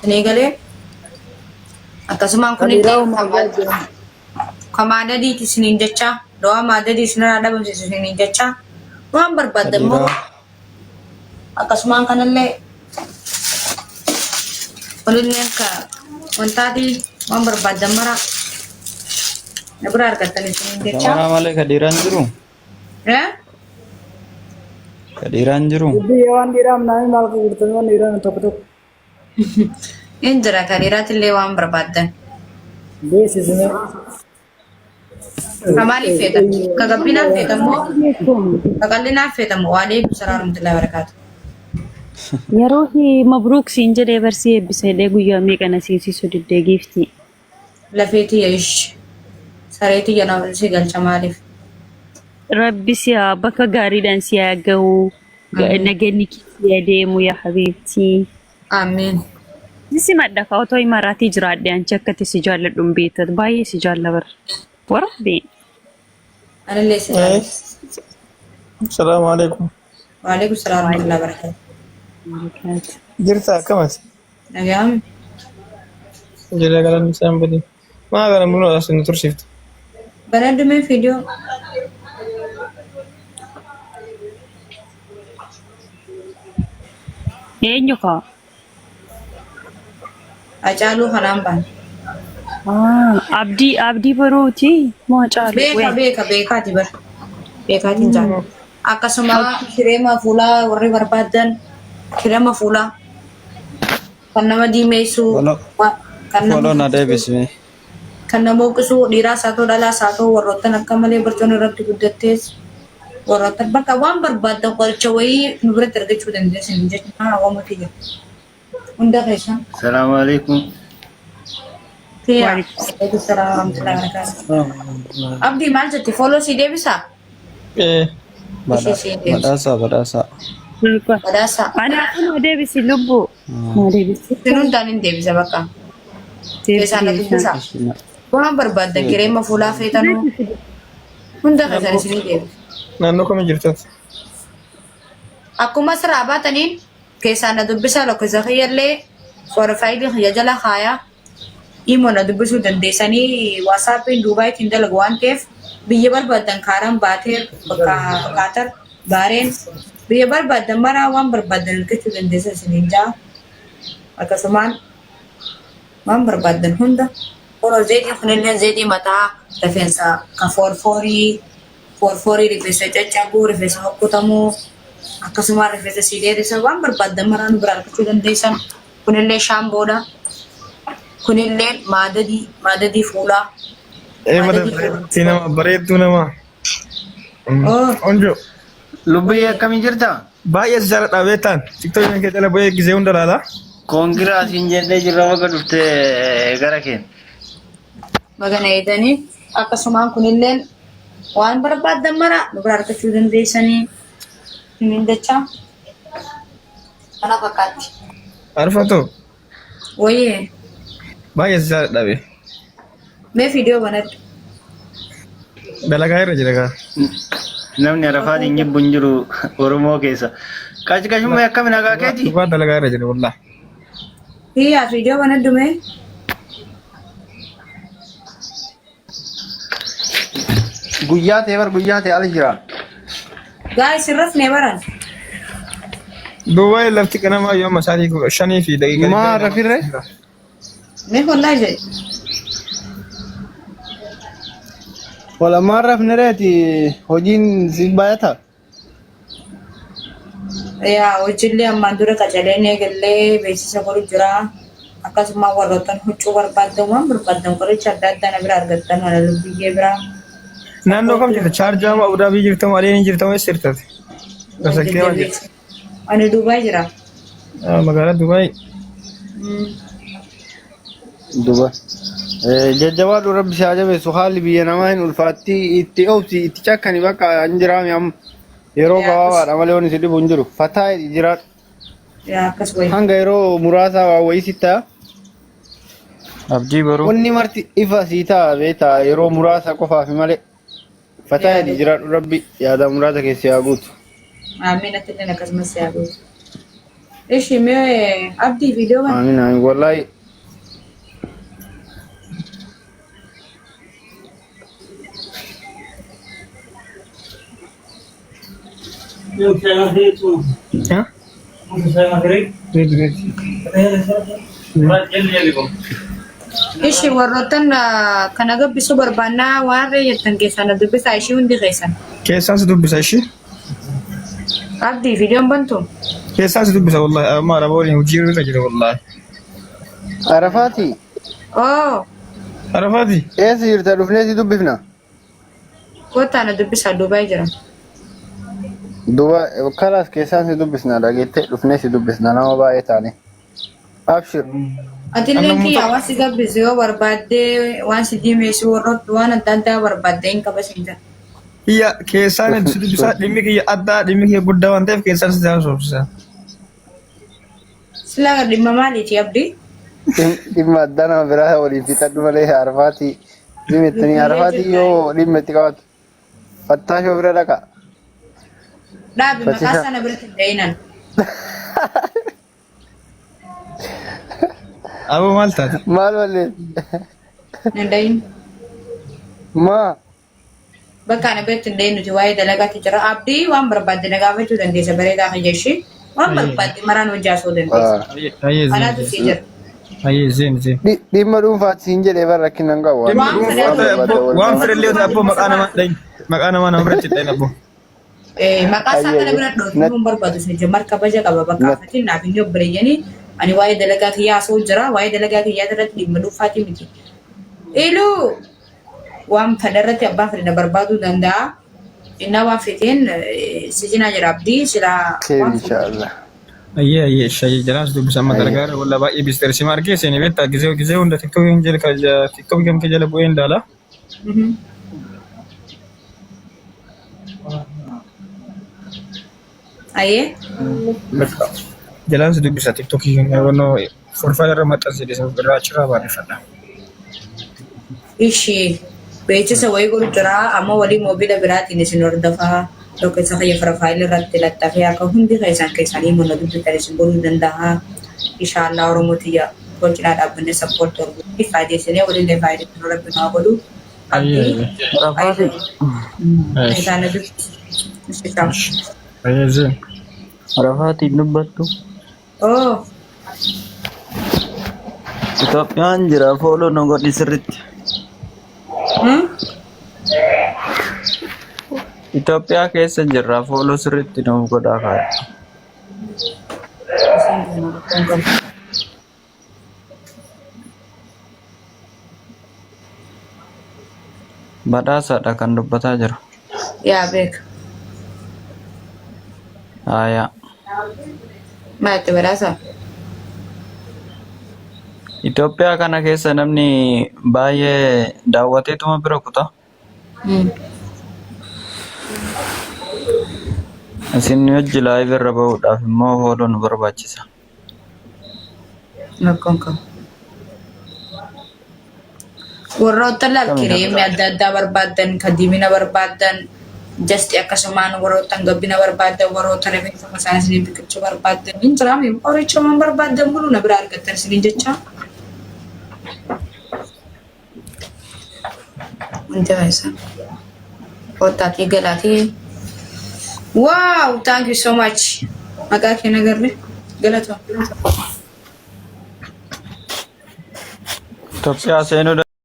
Ini galee akkasumaan kun kamaada diiti isiniin jecha do'a maada diiti isinirraa dhabamsiisu isiniin jecha waan barbaaddan immoo akkasumaan kanallee walillee akka wantaati waan barbaaddan mara na bira argattan isiniin jecha. Mana malee kadiran jiru. Kadiran jiru. Waan dhiiraam naani maal gurgurtan waan dhiiraan tokko tokko. Injira kadiratillee waan barbaaddan. Beeksisne. Kamaaliif feetan? Kagabbinaaf feetamoo? Kaqallinaaf feetamoo? Waalaikum salaam warahmatullahi wabarakatuh. Yeroo mabruuk siin jedhee barsii eebbisedhee guyyaa meeqana siisisu diddee giiftii. Lafeetii ish sareetii jedhama si galcha maaliif? Rabbi siyaa bakka gaariidhaan si haa gahu nageenyi kiyya deemu yaa habiibtii. Amiin. Si madda ka otoo imaraatii jiraadhe anchi akkatti si jaalladhu hin beektat baay'ee si jaallaba warabbe. Anillee si jaalladha. Assalamu alaikum. Waalaikum salaam warahmatullahi wabarakatuh. Jirta akkamati? Nagaami. Jira galan isaan badi. Maa kana bunu asin tursiiftu. Banaddume video. Eenyu kaa? Acaaluu kanaan ban. Abdii baruuti moo caalu? Beekaati bar. Beekaatiin jaallu. Akkasuma kireema fuulaa warri barbaadan kireema fuulaa kan nama diimeessu Follow na deebisme. kan nama uqisu dhiiraas haa ta'u dhalaas haa ta'u warroottan akka malee barcoon irratti guddattees warroottan bakka waan barbaadan qoricha wayii nu biratti argachuu dandeessan jechuudha hawwamuuti jira. Hunda keessan. Assalamu alaikum. Waalaikum salaam warahmatullahi wabarakatuh. Abdii maal jetti follow si deebisaa? Badhaasa. Badhaasa. Ana deebisi lubbu. Deebisi. Sin hundaan hin deebisa bakka. Keessaan na dubbisa. Waan barbaadan kireema fuulaa feetanuu hunda keessan isinii deebisa. Naannoo kami jirtat? Akkuma sirraa baataniin keessaan na dubbisa lakkoofsa kiyyallee profaayilii kiyya jala kaayaa immoo na dubbisuu dandeessanii waasaappiin duubaayitiin dalagu waan ta'eef biyya barbaadan kaaraan baatee Qaatar Baareen biyya barbaadan maraa waan barbaadan argachuu dandeessan isiniin jaa akkasumaan waan barbaadan hunda yeroo zeetii kunillee zeetii mataa rifeensa kan foorfoorii rifeensa caccabuu rifeensa hokkutamuu akkasumaan rifeensa siidheerisa waan barbaadan maraa nu bira argachuu dandeessan kunillee shaamboodha kunillee maadadii fuulaa. Nama bareedduu nama. Onjo. Lubbii akkamii jirta? Baay'ee si jaalladha beektaan. TikTok kee jala bu'ee gisee hunda laala. Koongiraasiin jennee jirra waga dhuftee gara keen. Magana eedanii akkasumaan kunilleen waan barbaadan mara nu bira argachuu dandeessanii hin dachaa. Kana fakkaatti. Arfatu. Wayyee. Baay'ee si jaalladha bee. Mee viidiyoo banadhu. Dalagaa irra jira kaa. Namni arafaan hin jibbu hin jiru Oromoo keessa. Qashqashummaa akkamiin hagaa keeti? Dhugaa dalagaa irra jira wallaa. Hiyyaa viidiyoo banadhu mee. Guyyaa ta'e ala jira. Gaa'is irrafnee baran. Duuba lafti qanamaa yoo masaatii 5 fi daqiiqaa. Maa rafirre? Mee hollaa jedhe. Walamaan rafnereeti hojiin si baay'ata. Yaa hojiilee ammaan dura qacaleen eegallee beeksisa godhu jira. Akkasumas warroottan huccuu barbaadan waan barbaadan qoricha adda addaa na bira argattan wala biyyee biraa. Naannoo kam jirta? Chaarjaa moo Abudaabii jirtamoo Adeeni jirtamoo eessa jirtati? Gasakkee waan jirta? Ani Dubaay jira. Magaalaa Dubaay. Dubaay. Jajjabaadhu rabbi si jabeessu haalli biyya namaa hin ulfaatti itti obsi itti cakkani bakka hin jiraame amma yeroo gabaabaadha malee wanni si dhibu hin jiru. Fataa jiraadhu. Yaa akkas wayi. Hanga yeroo muraasaa waa wayii si ta'a. Abdii baruu. Wanni marti ifa si ta'a beeta yeroo muraasa qofaaf malee. Fataa jiraadhu rabbi yaada muraasa keessi haa guutu. Amiin ati illee akkasumas yaa guutu. ايش مي ابدي فيديو من آمين آمين والله. ها؟ ريد ريد. ايش وروتن كان اجب سوبر بانا واري يتن كيسان دبس عايشي وندي غيسان كيسان سدوبس أشي؟ ابدي فيديو بنتو كيسان سدوبس والله ما ربوني وجيرو رجل والله. عرفاتي عرفاتي. إيه سيرت رفني دبفنا. كوتا انا دبس على دبي جرا دوبا خلاص كيسان دبسنا لقيت رفني دبسنا أنا ما بايت عليه. أبشر. اتلين كي اواسي قبل زيو بربادي وان سيدي ميسو ورط وانا دانتا بربادي انك بس انت Iya kesan itu bisa dimiliki ada dimiliki gudawan tapi kesan sedang susah. سلا دي مامالي تي ابدي إما دنا براه ولي في تدوم عليه عرفاتي. لمتني عرفاتي يو لمتي كات. فتاش وبرا لك. لا بمكاسة انا برت دينان Abu Malta. مال ولي. ندين ما. بكا انا برت دين جواي دلغات جرا ابدي وان بربادي نغافه تو دندي سبريدا خجشي وان بربادي مران وجاسو دندي Ayo انا zin. تسيجر Ayo zin. Di madum fat sinje lebar rakin nangga wa. Wan friendly udah abu makana mana berarti tanya abu. maqasa kana bira do dum barbadu se jamar ka baja ka baba ka fatin na binyo breyani ani waye dalaga kiya so jira waye dalaga kiya darat di madu fatimiti elu wam fadarati abba frina barbadu danda inna wa fitin sijina jarabdi sila Khair insyaallah. Iya saya jelas tuh bisa matar wala ba ibis tersi marke sini beta gizeu unda TikTok yang jel kaja TikTok yang kejala buin dala. aye Jalan sudah bisa TikTok yang wono profile ramat asli sama beracra ba fada. ishi beche se way guru jira amma wali mobile birati ni sinor dafa to ke sa ya profile rat latta ya ka hundi kaisan kaisani mo nadu tare sin bolu danda inshallah और मोतिया को चिरा आपने सपोर्ट और भी फायदे से ने वली ने फायदे प्रोडक्ट बना बोलू Rafati. ऐसा ना system Ayo zin. Rafati dubbatu oh Itoophiyaan jira fooloo nu godhi sirritti. Itoophiyaa keessa jirra fooloo sirritti nu godhaa kaaya. Badhaasadha kan dubbataa jiru. ya bek Aayaa. mate berasa Itoophiyaa kana keessa namni baay'ee daawwateetuma bira kutaa. Isin hojii live irra bahuudhaaf immoo fooloo nu barbaachisa. nakonka warroota lakkireemi adda addaa barbaadan kadimina barbaadan just akkasumaan warroota gabbina barbaadan warroota rifeensa masaana isin biqilchuu barbaadan hin jiraami qorichumaan barbaadan bulu na bira argattan isin jecha wanti isa kootaati galaati wow thank you so much maqaa kee nagarre galatoo Itoophiyaa seenuu